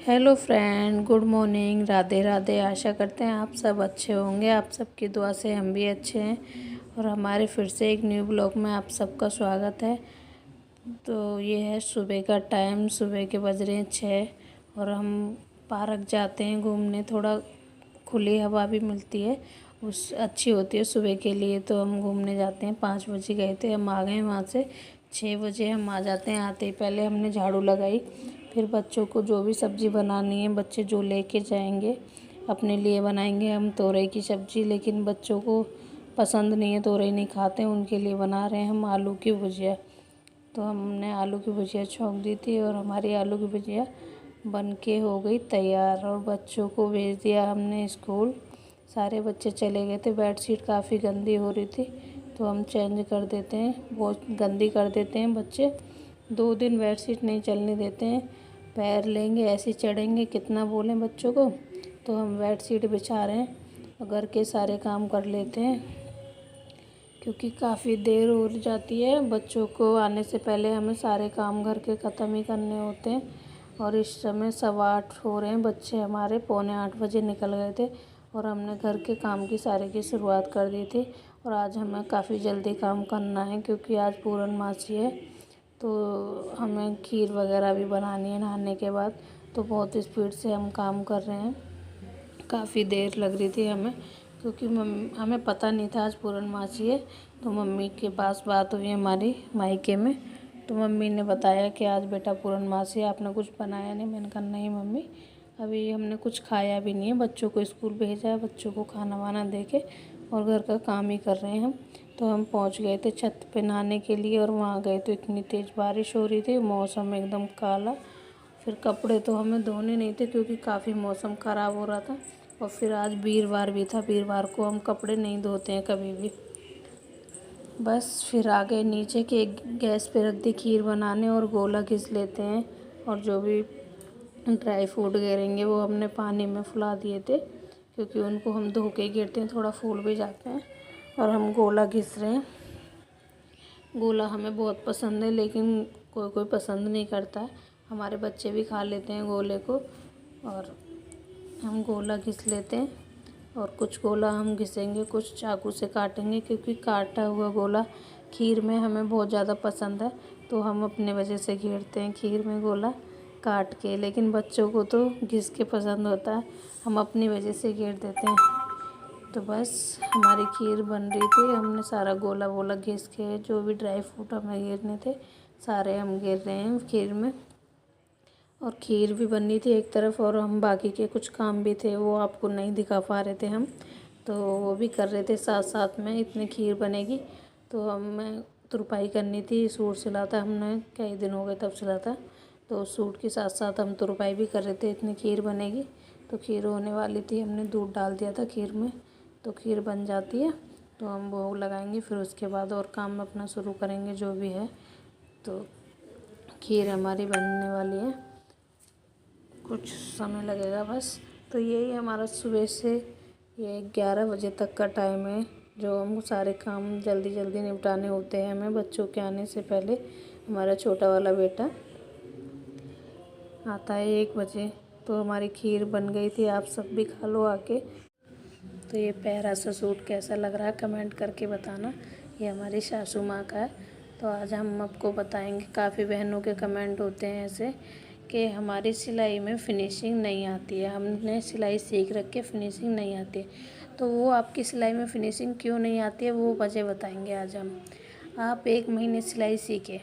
Hello friend, good morning, Radhe Radhe. आशा करते हैं आप सब अच्छे होंगे। आप सबकी दुआ से हम भी अच्छे हैं और हमारे फिर से एक न्यू ब्लॉग में आप सबका स्वागत है। तो ये है सुबह का टाइम, सुबह के बज रहे हैं 6 और हम पार्क जाते हैं घूमने। थोड़ा खुली हवा भी मिलती है, उस अच्छी होती है सुबह के लिए। तो हम घूमने जाते हैं। 5 बजे गए थे, हम आ गए वहाँ से। 6 बजे हम आ जाते हैं। आते ही पहले हमने झाड़ू लगाई, फिर बच्चों को जो भी सब्ज़ी बनानी है, बच्चे जो लेके जाएंगे अपने लिए बनाएंगे। हम तोरई की सब्ज़ी, लेकिन बच्चों को पसंद नहीं है, तोरई नहीं खाते, उनके लिए बना रहे हैं हम आलू की भुजिया। तो हमने आलू की भुजिया छौंक दी थी और हमारी आलू की भुजिया बन के हो गई तैयार। और बच्चों को भेज दिया हमने स्कूल। सारे बच्चे चले गए थे। बेडशीट काफ़ी गंदी हो रही थी, तो हम चेंज कर देते हैं। बहुत गंदी कर देते हैं बच्चे, 2 दिन बेडशीट नहीं चलने देते हैं। पैर लेंगे ऐसे चढ़ेंगे, कितना बोलें बच्चों को। तो हम बेडशीट बिछा रहे हैं और घर के सारे काम कर लेते हैं, क्योंकि काफ़ी देर हो जाती है। बच्चों को आने से पहले हमें सारे काम घर के ख़त्म ही करने होते हैं। और इस समय 8:15 हो रहे हैं। बच्चे हमारे 7:45 बजे निकल गए थे और हमने घर के काम की सारे की शुरुआत कर दी थी। और आज हमें काफ़ी जल्दी काम करना है, क्योंकि आज पूर्णमासी है। तो हमें खीर वगैरह भी बनानी है नहाने के बाद। तो बहुत स्पीड से हम काम कर रहे हैं। काफ़ी देर लग रही थी हमें, क्योंकि हमें पता नहीं था आज पूर्णमासी है। तो मम्मी के पास बात हुई हमारी मायके में, तो मम्मी ने बताया कि आज बेटा पूर्णमासी है, आपने कुछ बनाया नहीं। मैंने कहा नहीं मम्मी, अभी हमने कुछ खाया भी नहीं है। बच्चों को स्कूल भेजा है, बच्चों को खाना वाना दे के और घर का काम ही कर रहे हैं हम। तो हम पहुंच गए थे छत पे नहाने के लिए, और वहाँ गए तो इतनी तेज़ बारिश हो रही थी, मौसम एकदम काला। फिर कपड़े तो हमें धोने नहीं थे, क्योंकि काफ़ी मौसम ख़राब हो रहा था। और फिर आज वीरवार भी था, वीरवार को हम कपड़े नहीं धोते हैं कभी भी। बस फिर आ गए नीचे के गैस पे रख दी खीर बनाने, और गोला घिस लेते हैं। और जो भी ड्राई फ्रूट गिरेंगे वो हमने पानी में फुला दिए थे, क्योंकि उनको हम धो के गिरते हैं, थोड़ा फूल भी जाते हैं। और हम गोला घिस रहे हैं। गोला हमें बहुत पसंद है, लेकिन कोई कोई पसंद नहीं करता है। हमारे बच्चे भी खा लेते हैं गोले को, और हम गोला घिस लेते हैं। और कुछ गोला हम घिसेंगे, कुछ चाकू से काटेंगे, क्योंकि काटा हुआ गोला खीर में हमें बहुत ज़्यादा पसंद है। तो हम अपने वजह से घेरते हैं खीर में गोला काट के, लेकिन बच्चों को तो घिस के पसंद होता है, हम अपनी वजह से घेर देते हैं। तो बस हमारी खीर बन रही थी, हमने सारा गोला वोला घिस के, जो भी ड्राई फ्रूट हमें घेरने थे सारे हम घेर रहे हैं खीर में। और खीर भी बननी थी एक तरफ, और हम बाकी के कुछ काम भी थे, वो आपको नहीं दिखा पा रहे थे हम, तो वो भी कर रहे थे साथ साथ में। इतनी खीर बनेगी तो हमें तुरपाई करनी थी। सूट सिला था हमने, कई दिन हो गए तब सिला था, तो सूट के साथ साथ हम तुरपाई भी कर रहे थे। इतनी खीर बनेगी तो खीर होने वाली थी, हमने दूध डाल दिया था खीर में, तो खीर बन जाती है। तो हम भोग लगाएंगे, फिर उसके बाद और काम अपना शुरू करेंगे जो भी है। तो खीर हमारी बनने वाली है, कुछ समय लगेगा बस। तो यही हमारा सुबह से ये 11 बजे तक का टाइम है, जो हम सारे काम जल्दी जल्दी निपटाने होते हैं हमें बच्चों के आने से पहले। हमारा छोटा वाला बेटा आता है 1 बजे। तो हमारी खीर बन गई थी, आप सब भी खा लो आके। तो ये प्यारा सा सूट कैसा लग रहा है कमेंट करके बताना। ये हमारी सासू माँ का है। तो आज हम आपको बताएंगे, काफ़ी बहनों के कमेंट होते हैं ऐसे कि हमारी सिलाई में फिनिशिंग नहीं आती है, हमने सिलाई सीख रखी, फिनिशिंग नहीं आती है। तो वो आपकी सिलाई में फिनिशिंग क्यों नहीं आती है, वो वजह बताएंगे आज हम। आप 1 महीने सिलाई सीखे,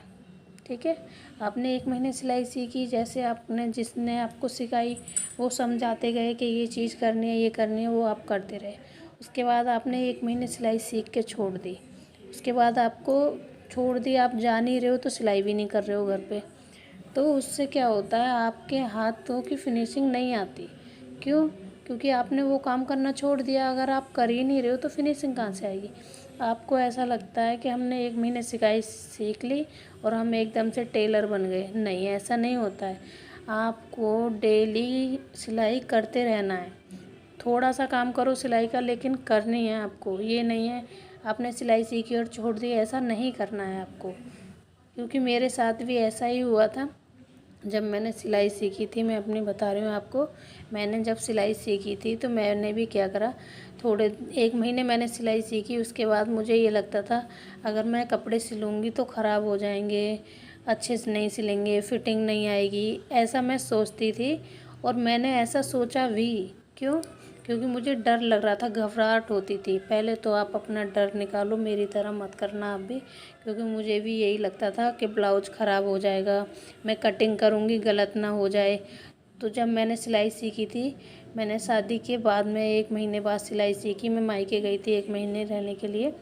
ठीक है, आपने 1 महीने सिलाई सीखी, जैसे आपने जिसने आपको सिखाई वो समझाते गए कि ये चीज़ करनी है, ये करनी है, वो आप करते रहे। उसके बाद आपने 1 महीने सिलाई सीख के छोड़ दी, उसके बाद आपको छोड़ दी, आप जा नहीं रहे हो, तो सिलाई भी नहीं कर रहे हो घर पे। तो उससे क्या होता है, आपके हाथों की फिनिशिंग नहीं आती। क्यों? क्योंकि आपने वो काम करना छोड़ दिया। अगर आप कर ही नहीं रहे हो तो फिनिशिंग कहाँ से आएगी। आपको ऐसा लगता है कि हमने 1 महीने सिलाई सीख ली और हम एकदम से टेलर बन गए। नहीं, ऐसा नहीं होता है। आपको डेली सिलाई करते रहना है। थोड़ा सा काम करो सिलाई का, लेकिन करनी है आपको। ये नहीं है आपने सिलाई सीखी और छोड़ दी, ऐसा नहीं करना है आपको। क्योंकि मेरे साथ भी ऐसा ही हुआ था। जब मैंने सिलाई सीखी थी, मैं अपनी बता रही हूँ आपको, मैंने जब सिलाई सीखी थी तो मैंने भी क्या करा, थोड़े 1 महीने मैंने सिलाई सीखी। उसके बाद मुझे ये लगता था अगर मैं कपड़े सिलूँगी तो ख़राब हो जाएंगे, अच्छे से नहीं सिलेंगे, फिटिंग नहीं आएगी, ऐसा मैं सोचती थी। और मैंने ऐसा सोचा भी। क्यों? क्योंकि मुझे डर लग रहा था, घबराहट होती थी। पहले तो आप अपना डर निकालो, मेरी तरह मत करना आप भी, क्योंकि मुझे भी यही लगता था कि ब्लाउज ख़राब हो जाएगा, मैं कटिंग करूँगी गलत ना हो जाए। तो जब मैंने सिलाई सीखी थी, मैंने शादी के बाद में 1 महीने बाद सिलाई सीखी। मैं मायके गई थी 1 महीने रहने के लिए,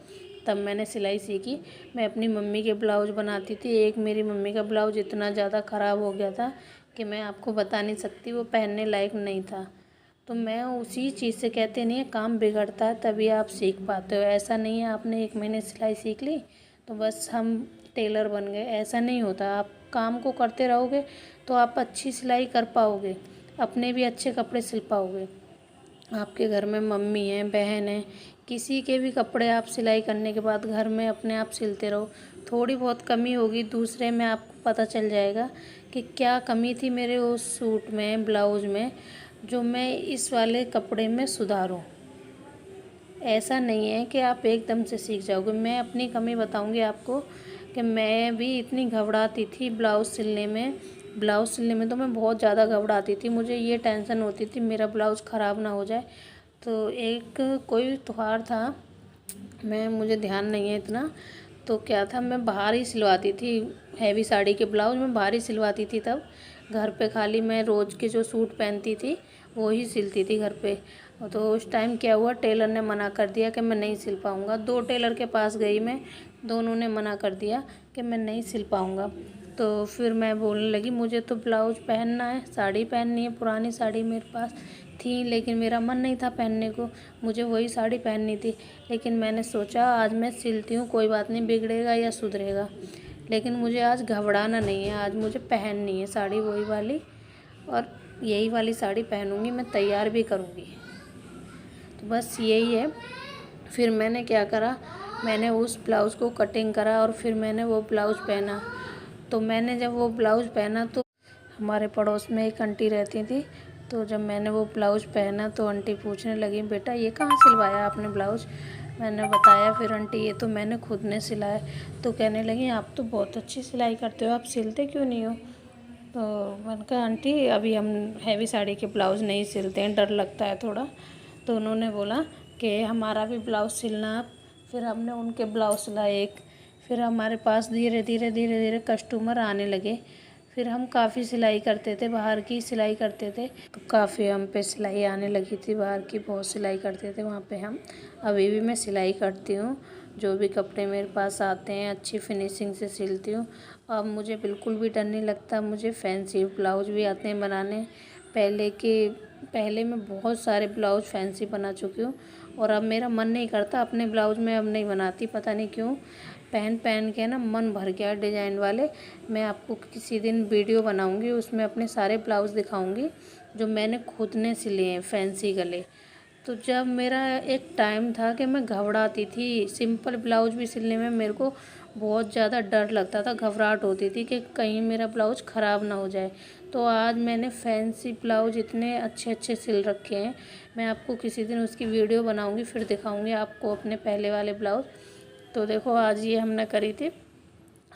तब मैंने सिलाई सीखी। मैं अपनी मम्मी के ब्लाउज बनाती थी। एक मेरी मम्मी का ब्लाउज इतना ज़्यादा ख़राब हो गया था कि मैं आपको बता नहीं सकती, वो पहनने लायक नहीं था। तो मैं उसी चीज़ से, कहते नहीं है काम बिगड़ता है तभी आप सीख पाते हो। ऐसा नहीं है आपने 1 महीने सिलाई सीख ली तो बस हम टेलर बन गए, ऐसा नहीं होता। आप काम को करते रहोगे तो आप अच्छी सिलाई कर पाओगे, अपने भी अच्छे कपड़े सिल पाओगे। आपके घर में मम्मी है, बहन है, किसी के भी कपड़े आप सिलाई करने के बाद घर में अपने आप सिलते रहो। थोड़ी बहुत कमी होगी दूसरे में, आपको पता चल जाएगा कि क्या कमी थी मेरे उस सूट में, ब्लाउज में, जो मैं इस वाले कपड़े में सुधारूं। ऐसा नहीं है कि आप एकदम से सीख जाओगे। मैं अपनी कमी बताऊंगी आपको कि मैं भी इतनी घबराती थी ब्लाउज़ सिलने में। ब्लाउज़ सिलने में तो मैं बहुत ज़्यादा घबराती थी। मुझे ये टेंशन होती थी मेरा ब्लाउज़ ख़राब ना हो जाए। तो एक कोई त्योहार था, मुझे ध्यान नहीं है इतना, तो क्या था, मैं बाहर ही सिलवाती थी हैवी साड़ी के ब्लाउज, मैं बाहर ही सिलवाती थी तब। घर पे खाली मैं रोज़ के जो सूट पहनती थी वो ही सिलती थी घर पे। तो उस टाइम क्या हुआ, टेलर ने मना कर दिया कि मैं नहीं सिल पाऊँगा। 2 टेलर के पास गई मैं, दोनों ने मना कर दिया कि मैं नहीं सिल पाऊँगा। तो फिर मैं बोलने लगी मुझे तो ब्लाउज पहनना है, साड़ी पहननी है। पुरानी साड़ी मेरे पास थी लेकिन मेरा मन नहीं था पहनने को, मुझे वही साड़ी पहननी थी। लेकिन मैंने सोचा आज मैं सिलती हूँ, कोई बात नहीं, बिगड़ेगा या सुधरेगा, लेकिन मुझे आज घबराना नहीं है, आज मुझे पहननी है साड़ी वही वाली, और यही वाली साड़ी पहनूंगी, मैं तैयार भी करूँगी। तो बस यही है। फिर मैंने क्या करा, मैंने उस ब्लाउज़ को कटिंग करा और फिर मैंने वो ब्लाउज़ पहना। तो मैंने जब वो ब्लाउज़ पहना तो हमारे पड़ोस में एक आंटी रहती थी, तो जब मैंने वो ब्लाउज़ पहना तो आंटी पूछने लगी, बेटा ये कहाँ सिलवाया आपने ब्लाउज़? मैंने बताया, फिर आंटी ये तो मैंने खुद ने सिलाया। तो कहने लगी आप तो बहुत अच्छी सिलाई करते हो, आप सिलते क्यों नहीं हो? तो मैंने कहा आंटी अभी हम हैवी साड़ी के ब्लाउज़ नहीं सिलते हैं, डर लगता है थोड़ा। तो उन्होंने बोला कि हमारा भी ब्लाउज़ सिलना आप। फिर हमने उनके ब्लाउज़ सिलाए एक। फिर हमारे पास धीरे धीरे कस्टमर आने लगे। फिर हम काफ़ी सिलाई करते थे, बाहर की सिलाई करते थे, तो काफ़ी हम पे सिलाई आने लगी थी, बाहर की बहुत सिलाई करते थे वहाँ पे हम। अभी भी मैं सिलाई करती हूँ, जो भी कपड़े मेरे पास आते हैं अच्छी फिनिशिंग से सिलती हूँ। अब मुझे बिल्कुल भी डर नहीं लगता, मुझे फैंसी ब्लाउज भी आते हैं बनाने। पहले मैं बहुत सारे ब्लाउज फैंसी बना चुकी हूँ, और अब मेरा मन नहीं करता अपने ब्लाउज में, अब नहीं बनाती, पता नहीं क्यों। पहन पहन के ना मन भर गया डिज़ाइन वाले। मैं आपको किसी दिन वीडियो बनाऊंगी, उसमें अपने सारे ब्लाउज़ दिखाऊंगी जो मैंने खुद ने सिले हैं फैंसी गले। तो जब मेरा एक टाइम था कि मैं घबराती थी, सिंपल ब्लाउज भी सिलने में मेरे को बहुत ज़्यादा डर लगता था, घबराहट होती थी कि कहीं मेरा ब्लाउज ख़राब ना हो जाए। तो आज मैंने फैंसी ब्लाउज इतने अच्छे अच्छे सिल रखे हैं, मैं आपको किसी दिन उसकी वीडियो बनाऊंगी, फिर दिखाऊंगी आपको अपने पहले वाले ब्लाउज। तो देखो आज ये हमने करी थी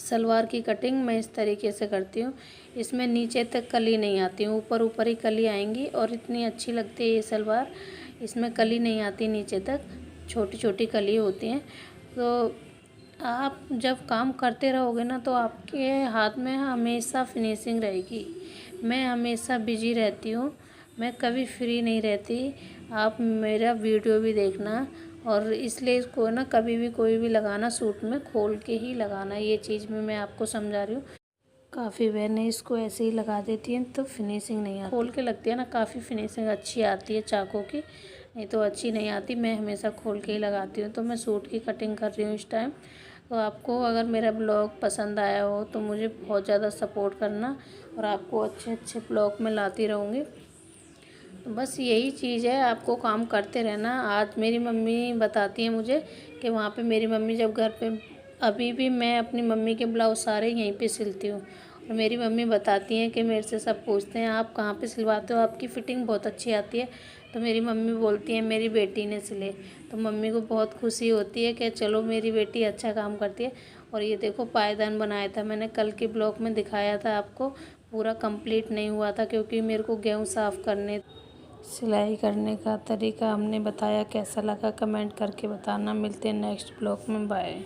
सलवार की कटिंग। मैं इस तरीके से करती हूँ, इसमें नीचे तक कली नहीं आती, ऊपर ऊपर ही कली आएंगी, और इतनी अच्छी लगती है ये सलवार। इसमें कली नहीं आती नीचे तक, छोटी छोटी कली होती हैं। तो आप जब काम करते रहोगे ना तो आपके हाथ में हमेशा फिनिशिंग रहेगी। मैं हमेशा बिजी रहती हूँ, मैं कभी फ्री नहीं रहती। आप मेरा वीडियो भी देखना, और इसलिए इसको ना कभी भी कोई भी लगाना सूट में खोल के ही लगाना, ये चीज़ में मैं आपको समझा रही हूँ। काफ़ी बहनें इसको ऐसे ही लगा देती हैं तो फिनिशिंग नहीं आती, खोल के लगती है ना, काफ़ी फिनिशिंग अच्छी आती है चाकों की, नहीं तो अच्छी नहीं आती। मैं हमेशा खोल के ही लगाती हूँ। तो मैं सूट की कटिंग कर रही हूँ इस टाइम। तो आपको अगर मेरा ब्लॉग पसंद आया हो तो मुझे बहुत ज़्यादा सपोर्ट करना, और आपको अच्छे अच्छे ब्लॉग में लाती रहूँगी। तो बस यही चीज़ है, आपको काम करते रहना। आज मेरी मम्मी बताती है मुझे कि वहाँ पे मेरी मम्मी जब घर पे, अभी भी मैं अपनी मम्मी के ब्लाउज सारे यहीं पे सिलती हूँ, और मेरी मम्मी बताती हैं कि मेरे से सब पूछते हैं आप कहाँ पे सिलवाते हो, आपकी फ़िटिंग बहुत अच्छी आती है। तो मेरी मम्मी बोलती है मेरी बेटी ने सिले। तो मम्मी को बहुत खुशी होती है कि चलो मेरी बेटी अच्छा काम करती है। और ये देखो पायदान बनाया था मैंने, कल के ब्लॉग में दिखाया था आपको, पूरा कंप्लीट नहीं हुआ था क्योंकि मेरे को गेहूँ साफ़ करने। सिलाई करने का तरीका हमने बताया, कैसा लगा कमेंट करके बताना। मिलते हैं नेक्स्ट ब्लॉग में, बाय।